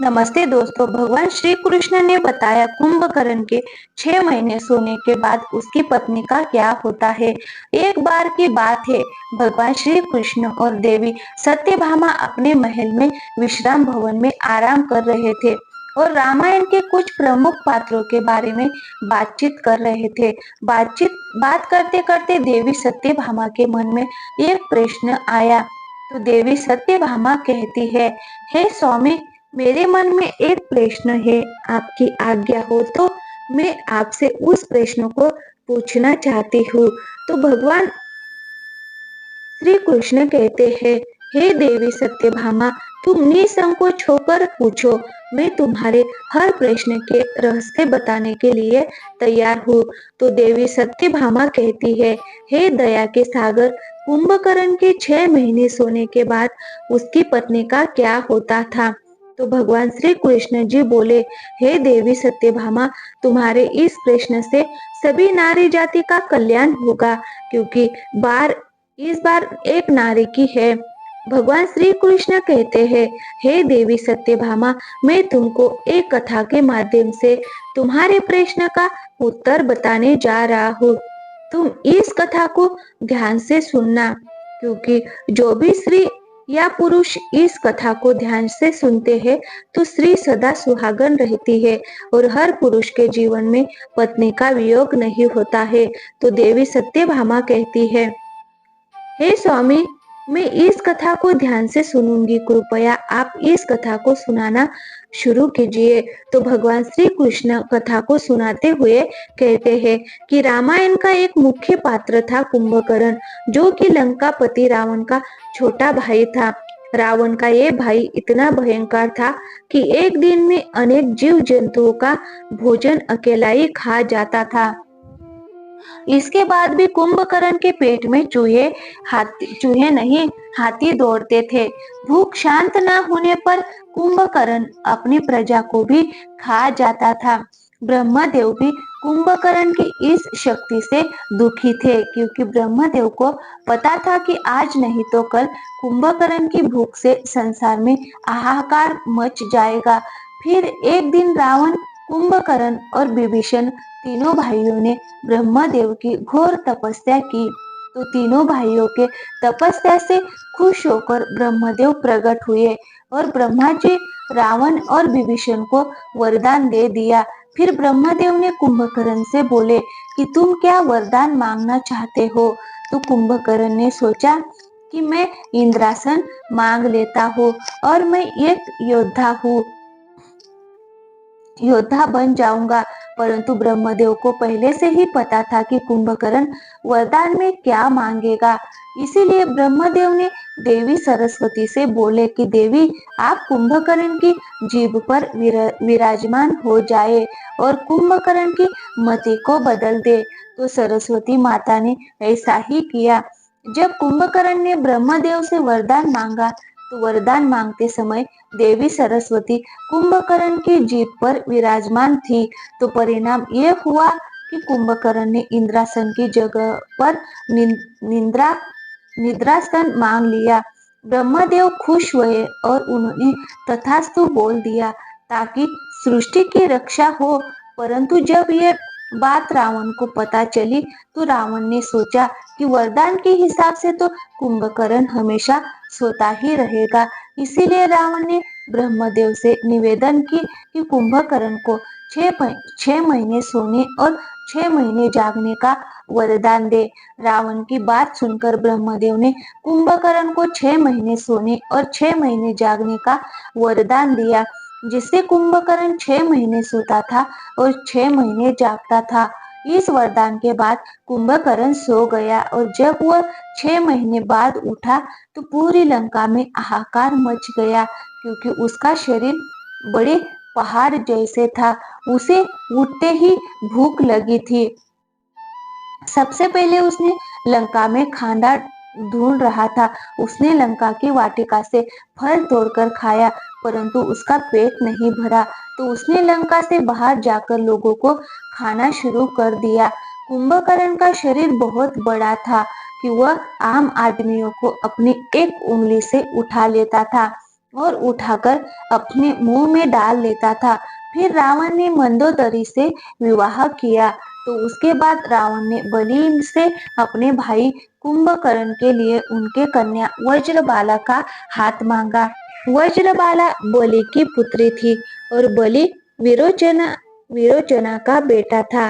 नमस्ते दोस्तों। भगवान श्री कृष्ण ने बताया कुंभकर्ण के 6 महीने सोने के बाद उसकी पत्नी का क्या होता है। एक बार की बात है, भगवान श्री कृष्ण और देवी सत्यभामा अपने महल में विश्राम भवन में आराम कर रहे थे और रामायण के कुछ प्रमुख पात्रों के बारे में बातचीत कर रहे थे। बात करते करते देवी सत्यभामा के मन में एक प्रश्न आया। तो देवी सत्यभामा कहती है, हे स्वामी, मेरे मन में एक प्रश्न है। आपकी आज्ञा हो तो मैं आपसे उस प्रश्न को पूछना चाहती हूँ। तो भगवान श्री कृष्ण कहते हैं, हे देवी सत्यभामा, तुम निसंकोच होकर पूछो। मैं तुम्हारे हर प्रश्न के रहस्य बताने के लिए तैयार हूँ। तो देवी सत्यभामा कहती है, हे दया के सागर, कुंभकर्ण के 6 महीने सोने के बाद उसकी पत्नी का क्या होता था। तो भगवान श्री कृष्ण जी बोले, हे देवी सत्यभामा, तुम्हारे इस प्रश्न से सभी नारी जाति का कल्याण होगा, क्योंकि इस बार एक नारी की है। भगवान श्री कृष्ण कहते हैं, हे देवी सत्यभामा, मैं तुमको एक कथा के माध्यम से तुम्हारे प्रश्न का उत्तर बताने जा रहा हूँ। तुम इस कथा को ध्यान से सुनना, क्योंकि जो भी स्त्री या पुरुष इस कथा को ध्यान से सुनते हैं तो स्त्री सदा सुहागन रहती है और हर पुरुष के जीवन में पत्नी का वियोग नहीं होता है। तो देवी सत्यभामा कहती है, हे स्वामी, मैं इस कथा को ध्यान से सुनूंगी, कृपया आप इस कथा को सुनाना शुरू कीजिए। तो भगवान श्री कृष्ण कथा को सुनाते हुए कहते हैं कि रामायण का एक मुख्य पात्र था कुंभकर्ण, जो कि लंकापति रावण का छोटा भाई था। रावण का ये भाई इतना भयंकर था कि एक दिन में अनेक जीव जंतुओं का भोजन अकेला ही खा जाता था। इसके बाद भी कुंभकर्ण के पेट में चूहे नहीं, हाथी दौड़ते थे। भूख शांत न होने पर कुंभकर्ण अपनी प्रजा को भी खा जाता था। ब्रह्मदेव भी कुंभकर्ण की इस शक्ति से दुखी थे, क्योंकि ब्रह्मदेव को पता था कि आज नहीं तो कल कुंभकर्ण की भूख से संसार में हाहाकार मच जाएगा। फिर एक दिन रावण, कुंभकर्ण और विभीषण तीनों भाइयों ने ब्रह्मदेव की घोर तपस्या की। तो तीनों भाइयों के तपस्या से खुश होकर ब्रह्मदेव प्रकट हुए और ब्रह्मा जी रावण और विभीषण को वरदान दे दिया। फिर ब्रह्मदेव ने कुंभकर्ण से बोले कि तुम क्या वरदान मांगना चाहते हो। तो कुंभकर्ण ने सोचा कि मैं इंद्रासन मांग लेता हूँ और मैं एक योद्धा बन जाऊंगा। परंतु ब्रह्मदेव को पहले से ही पता था कि कुंभकर्ण वरदान में क्या मांगेगा। इसीलिए ब्रह्मदेव ने देवी सरस्वती से बोले कि देवी, आप कुंभकर्ण की जीभ पर विराजमान हो जाए और कुंभकर्ण की मति को बदल दे। तो सरस्वती माता ने ऐसा ही किया। जब कुंभकर्ण ने ब्रह्मदेव से वरदान मांगा, तो वरदान मांगते समय देवी सरस्वती कुंभकर्ण की जीभ पर विराजमान थी। तो परिणाम ये हुआ कि कुंभकर्ण ने इंद्रासन की जगह पर निद्रासन मांग लिया। ब्रह्मदेव खुश हुए और उन्होंने तथास्तु बोल दिया ताकि सृष्टि की रक्षा हो। परंतु जब ये बात रावण को पता चली, तो रावण ने सोचा कि वरदान के हिसाब से तो कुंभकर्ण हमेशा सोता ही रहेगा। इसीलिए रावण ने ब्रह्मदेव से निवेदन की कि कुंभकर्ण को 6 महीने सोने और 6 महीने जागने का वरदान दे। रावण की बात सुनकर ब्रह्मदेव ने कुंभकर्ण को 6 महीने सोने और 6 महीने जागने का वरदान दिया, जिससे कुंभकर्ण 6 महीने सोता था और 6 महीने जागता था। इस वरदान के बाद कुंभकर्ण सो गया और जब वह 6 महीने बाद उठा तो पूरी लंका में हाहाकार मच गया, क्योंकि उसका शरीर बड़े पहाड़ जैसे था। उसे उठते ही भूख लगी थी। सबसे पहले उसने लंका में खाना ढूंढ रहा था। उसने लंका की वाटिका से फल तोड़कर खाया, परंतु उसका पेट नहीं भरा। तो उसने लंका से बाहर जाकर लोगों को खाना शुरू कर दिया। कुंभकर्ण का शरीर बहुत बड़ा था कि वह आम आदमियों को अपनी एक उंगली से उठा लेता था। और उठाकर अपने मुंह में डाल लेता था। फिर रावण ने मंदोदरी से विवाह किया। तो उसके बाद रावण ने बलि से अपने भाई कुंभकर्ण के लिए उनके कन्या वज्रबाला का हाथ मांगा। वज्रबाला बलि की पुत्री थी और बलि विरोचना विरोचना का बेटा था।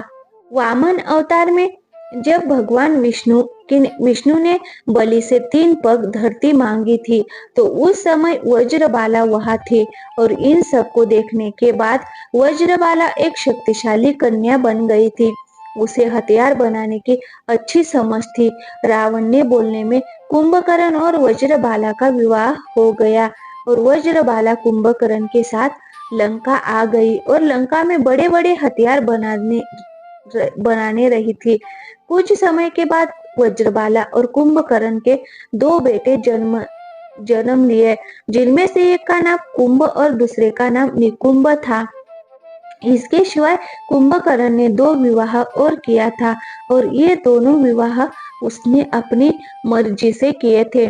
वामन अवतार में जब भगवान विष्णु ने बलि से 3 पग धरती मांगी थी, तो उस समय वज्रबाला वहां थे। और इन सबको देखने के बाद वज्रबाला एक शक्तिशाली कन्या बन गई थी। उसे हथियार बनाने की अच्छी समझ थी। रावण ने बोलने में कुंभकर्ण और वज्रबाला का विवाह हो गया और वज्रबाला कुंभकर्ण के साथ लंका आ गई और लंका में बड़े बड़े हथियार बनाने रही थी। कुछ समय के बाद वज्रबाला और कुंभकर्ण के 2 बेटे जन्म लिए, जिनमें से एक का नाम कुंभ और दूसरे का नाम निकुंभ था। इसके सिवाय कुंभकर्ण ने 2 विवाह और किया था और ये दोनों विवाह उसने अपनी मर्जी से किए थे।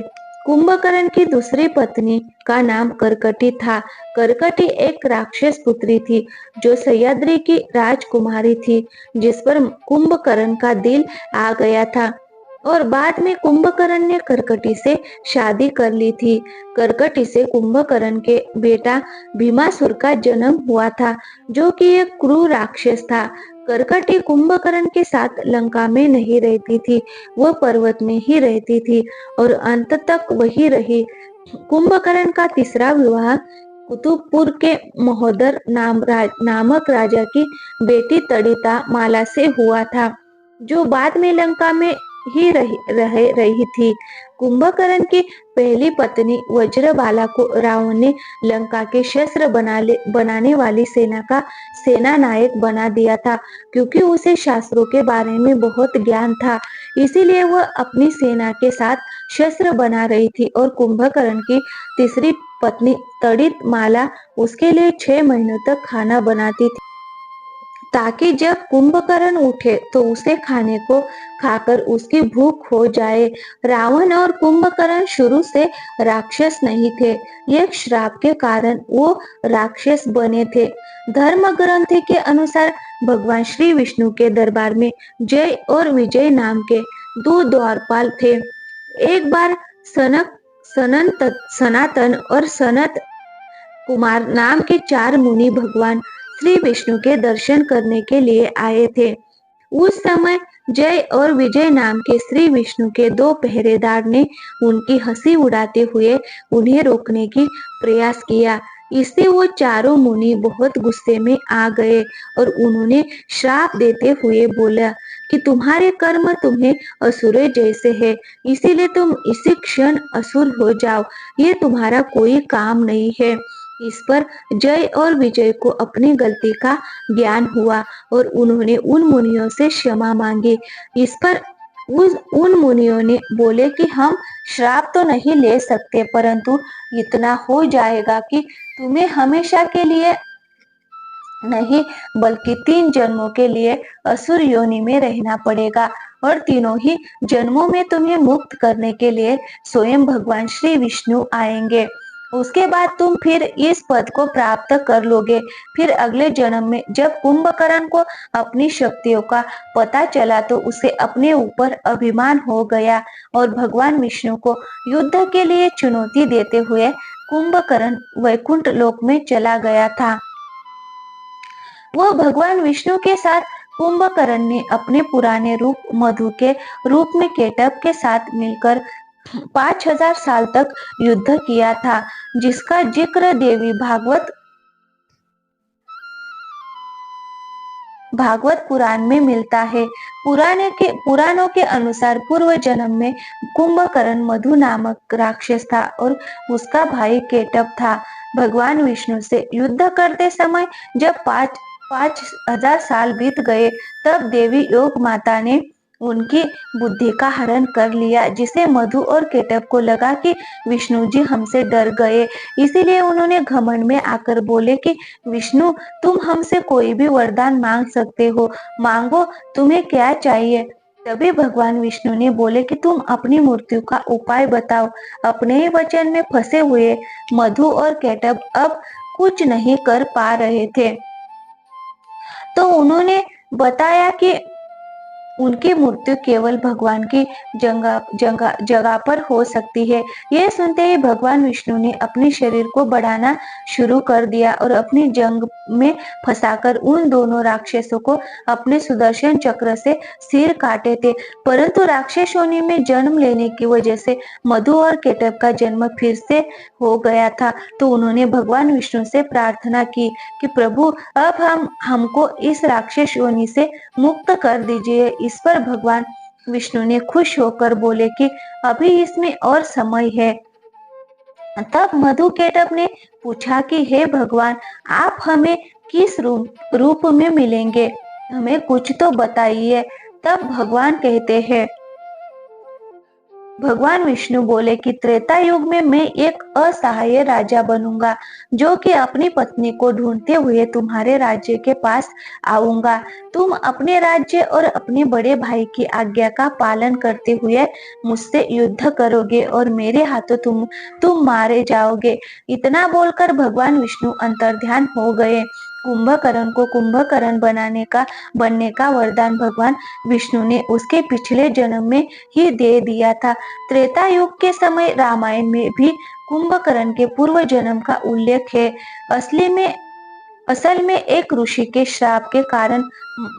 कुंभकर्ण की दूसरी पत्नी का नाम करकटी था। करकटी एक राक्षस पुत्री थी जो सह्याद्री की राजकुमारी थी, जिस पर कुंभकर्ण का दिल आ गया था और बाद में कुंभकर्ण ने करकटी से शादी कर ली थी। करकटी से कुंभकर्ण के बेटा भीमासुर का जन्म हुआ था, जो कि एक क्रूर राक्षस था। करकटी कुंभकर्ण के साथ लंका में नहीं रहती थी, वह पर्वत में ही रहती थी और अंत तक वही रही। कुंभकर्ण का तीसरा विवाह कुतुबपुर के महोदर नामक राजा की बेटी तड़िता माला से हुआ था, जो बाद में लंका में ही रही थी। कुंभकर्ण की पहली पत्नी वज्रबाला को रावण ने लंका के शस्त्र बनाने वाली सेना का सेना नायक बना दिया था, क्योंकि उसे शास्त्रों के बारे में बहुत ज्ञान था। इसीलिए वह अपनी सेना के साथ शस्त्र बना रही थी और कुंभकर्ण की तीसरी पत्नी तड़ित माला उसके लिए 6 महीनों तक खाना बनाती थी, ताकि जब कुंभकर्ण उठे तो उसे खाने को खाकर उसकी भूख हो जाए। रावण और कुंभकर्ण शुरू से राक्षस नहीं थे, एक श्राप के कारण वो राक्षस बने थे। धर्म ग्रंथ के अनुसार भगवान श्री विष्णु के दरबार में जय और विजय नाम के 2 द्वारपाल थे। एक बार सनातन और सनत कुमार नाम के 4 मुनि भगवान श्री विष्णु के दर्शन करने के लिए आए थे। उस समय जय और विजय नाम के श्री विष्णु के 2 पहरेदार ने उनकी हंसी उड़ाते हुए उन्हें रोकने की प्रयास किया। इससे वो चारों मुनि बहुत गुस्से में आ गए और उन्होंने श्राप देते हुए बोला कि तुम्हारे कर्म तुम्हें असुरों जैसे है, इसीलिए तुम इसी क्षण असुर हो जाओ, ये तुम्हारा कोई काम नहीं है। इस पर जय और विजय को अपनी गलती का ज्ञान हुआ और उन्होंने उन मुनियों से क्षमा मांगी। इस पर उन मुनियों ने बोले कि हम श्राप तो नहीं ले सकते, परंतु इतना हो जाएगा कि तुम्हें हमेशा के लिए नहीं बल्कि 3 जन्मों के लिए असुर योनि में रहना पड़ेगा और तीनों ही जन्मों में तुम्हें मुक्त करने के लिए स्वयं भगवान श्री विष्णु आएंगे। उसके बाद तुम फिर इस पद को प्राप्त कर लोगे। फिर अगले जन्म में जब कुंभकर्ण को अपनी शक्तियों का पता चला तो उसे अपने ऊपर अभिमान हो गया और भगवान विष्णु को युद्ध के लिए चुनौती देते हुए कुंभकर्ण वैकुंठ लोक में चला गया था। वह भगवान विष्णु के साथ कुंभकर्ण ने अपने पुराने रूप मधु के रूप में केटव के साथ मिलकर 5000 साल तक युद्ध किया था, जिसका जिक्र देवी भागवत पुराण में मिलता है। पुराणों के अनुसार पूर्व जन्म में कुंभकर्ण मधु नामक राक्षस था और उसका भाई केटव था। भगवान विष्णु से युद्ध करते समय जब 5000 साल बीत गए, तब देवी योग माता ने उनकी बुद्धि का हरण कर लिया, जिसे मधु और केटव को लगा कि विष्णु जी हमसे डर गए। इसीलिए उन्होंने घमंड में आकर बोले कि विष्णु, तुम हमसे कोई भी वरदान मांग सकते हो, मांगो, तुम्हें क्या चाहिए। तभी भगवान विष्णु ने बोले कि तुम अपनी मृत्यु का उपाय बताओ। अपने ही वचन में फंसे हुए मधु और केटब अब कुछ नहीं कर पा रहे थे, तो उन्होंने बताया कि उनकी मृत्यु केवल भगवान की जगह जगह जगह पर हो सकती है। यह सुनते ही भगवान विष्णु ने अपने शरीर को बढ़ाना शुरू कर दिया और अपनी जंग में फंसाकर उन दोनों राक्षसों को अपने सुदर्शन चक्र से सिर काटे थे। परंतु राक्षस योनि में जन्म लेने की वजह से मधु और केटव का जन्म फिर से हो गया था। तो उन्होंने भगवान विष्णु से प्रार्थना की कि प्रभु, अब हमको इस राक्षस योनि से मुक्त कर दीजिए। इस पर भगवान विष्णु ने खुश होकर बोले कि अभी इसमें और समय है। तब मधु केटव ने पूछा कि हे भगवान, आप हमें किस रूप में मिलेंगे, हमें कुछ तो बताइए। तब भगवान विष्णु बोले कि त्रेता युग में मैं एक असहाय राजा बनूंगा, जो कि अपनी पत्नी को ढूंढते हुए तुम्हारे राज्य के पास आऊंगा। तुम अपने राज्य और अपने बड़े भाई की आज्ञा का पालन करते हुए मुझसे युद्ध करोगे और मेरे हाथों तुम मारे जाओगे। इतना बोलकर भगवान विष्णु अंतर्ध्यान हो गए। कुंभकर्ण को कुंभकर्ण बनने का वरदान भगवान विष्णु ने उसके पिछले जन्म में ही दे दिया था। त्रेता युग के समय रामायण में भी कुंभकर्ण के पूर्व जन्म का उल्लेख है। असल में एक ऋषि के श्राप के कारण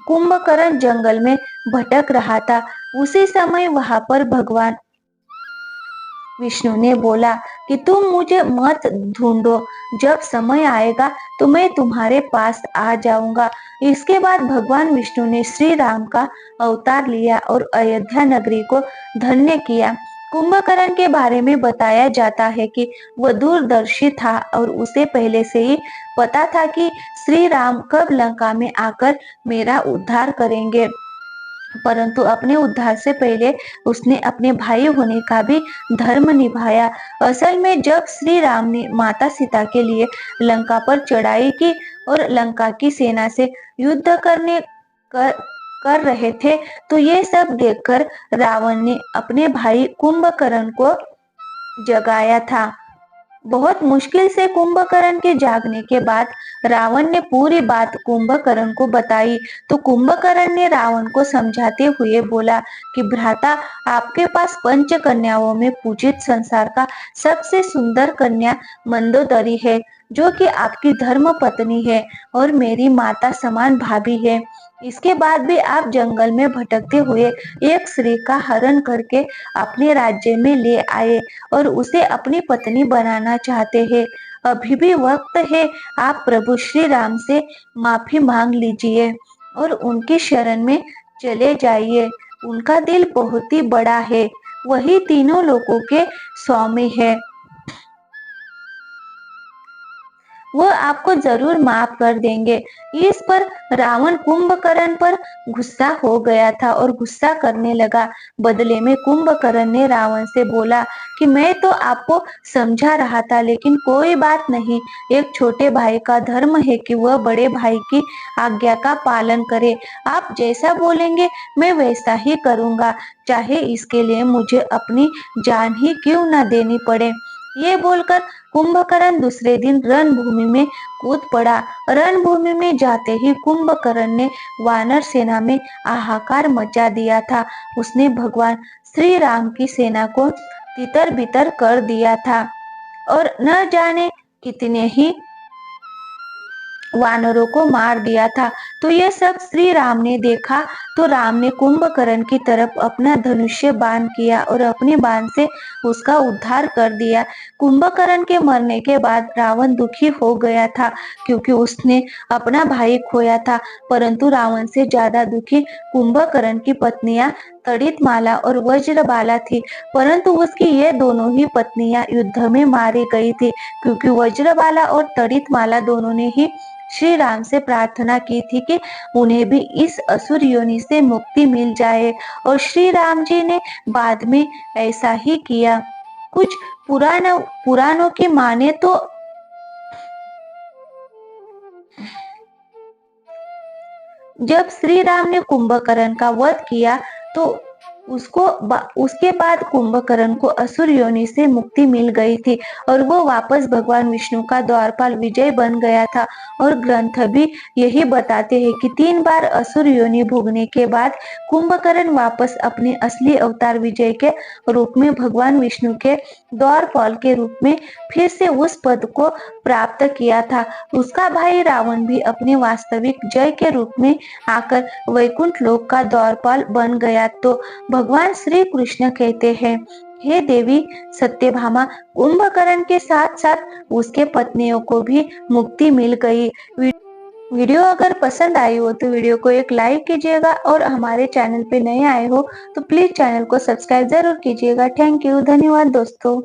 कुंभकर्ण जंगल में भटक रहा था। उसी समय वहां पर भगवान विष्णु ने बोला कि तुम मुझे मत ढूंढो, जब समय आएगा तो मैं तुम्हारे पास आ जाऊंगा। इसके बाद भगवान विष्णु ने श्री राम का अवतार लिया और अयोध्या नगरी को धन्य किया। कुंभकर्ण के बारे में बताया जाता है कि वह दूरदर्शी था और उसे पहले से ही पता था कि श्री राम कब लंका में आकर मेरा उद्धार करेंगे, परंतु अपने उद्धार से पहले उसने अपने भाई होने का भी धर्म निभाया। असल में जब श्री राम ने माता सीता के लिए लंका पर चढ़ाई की और लंका की सेना से युद्ध कर रहे थे, तो ये सब देखकर रावण ने अपने भाई कुंभकर्ण को जगाया था। बहुत मुश्किल से कुंभकर्ण के जागने के बाद रावण ने पूरी बात कुंभकर्ण को बताई। तो कुंभकर्ण ने रावण को समझाते हुए बोला कि भ्राता, आपके पास पंच कन्याओं में पूजित संसार का सबसे सुंदर कन्या मंदोदरी है, जो कि आपकी धर्म पत्नी है और मेरी माता समान भाभी है। इसके बाद भी आप जंगल में भटकते हुए एक स्त्री का हरण करके अपने राज्य में ले आए और उसे अपनी पत्नी बनाना चाहते हैं। अभी भी वक्त है, आप प्रभु श्री राम से माफी मांग लीजिए और उनकी शरण में चले जाइए। उनका दिल बहुत ही बड़ा है, वही तीनों लोगों के स्वामी है, वह आपको जरूर माफ कर देंगे। इस पर रावण कुंभकर्ण पर गुस्सा हो गया था और गुस्सा करने लगा। बदले में कुंभकर्ण ने रावण से बोला कि मैं तो आपको समझा रहा था, लेकिन कोई बात नहीं। एक छोटे भाई का धर्म है कि वह बड़े भाई की आज्ञा का पालन करे। आप जैसा बोलेंगे मैं वैसा ही करूंगा, चाहे इसके लिए मुझे अपनी जान ही क्यों न देनी पड़े। ये बोलकर कुंभकर्ण दूसरे दिन रणभूमि में कूद पड़ा। रणभूमि में जाते ही कुंभकर्ण ने वानर सेना में हाहाकार मचा दिया था। उसने भगवान श्री राम की सेना को तितर बितर कर दिया था और न जाने कितने ही वानरों को मार दिया था। तो यह सब श्री राम ने देखा। तो राम ने कुंभकर्ण की तरफ अपना धनुष्य बाण किया और अपने बाण से उसका उद्धार कर दिया। कुंभकर्ण के मरने के बाद रावण दुखी हो गया था, क्योंकि उसने अपना भाई खोया था। परंतु रावण से ज्यादा दुखी कुंभकर्ण की पत्नियां तड़ितमाला और वज्रबाला थी। परंतु उसकी ये दोनों ही पत्नियां युद्ध में मारी गई थी, क्योंकि वज्रबाला और तड़ितमाला दोनों ने ही श्री राम से प्रार्थना की थी कि उन्हें भी इस असुर योनि से मुक्ति मिल जाए, और श्री राम जी ने बाद में ऐसा ही किया। कुछ पुराणों की माने तो जब श्री राम ने कुंभकर्ण का वध किया तो उसके बाद कुंभकर्ण को असुर योनि से मुक्ति मिल गई थी और वो वापस भगवान विष्णु का द्वारपाल विजय बन गया था। और ग्रंथ भी यही बताते हैं कि 3 बार असुर योनि भोगने के बाद कुंभकर्ण वापस अपने असली अवतार विजय के रूप में भगवान विष्णु के द्वारपाल के रूप में फिर से उस पद को प्राप्त किया था। उसका भाई रावण भी अपने वास्तविक जय के रूप में आकर वैकुंठ लोक का द्वारपाल बन गया। तो भगवान श्री कृष्ण कहते हैं, हे देवी सत्यभामा, कुंभकर्ण के साथ साथ उसके पत्नियों को भी मुक्ति मिल गई। वीडियो अगर पसंद आई हो तो वीडियो को एक लाइक कीजिएगा और हमारे चैनल पे नए आए हो तो प्लीज चैनल को सब्सक्राइब जरूर कीजिएगा। थैंक यू, धन्यवाद दोस्तों।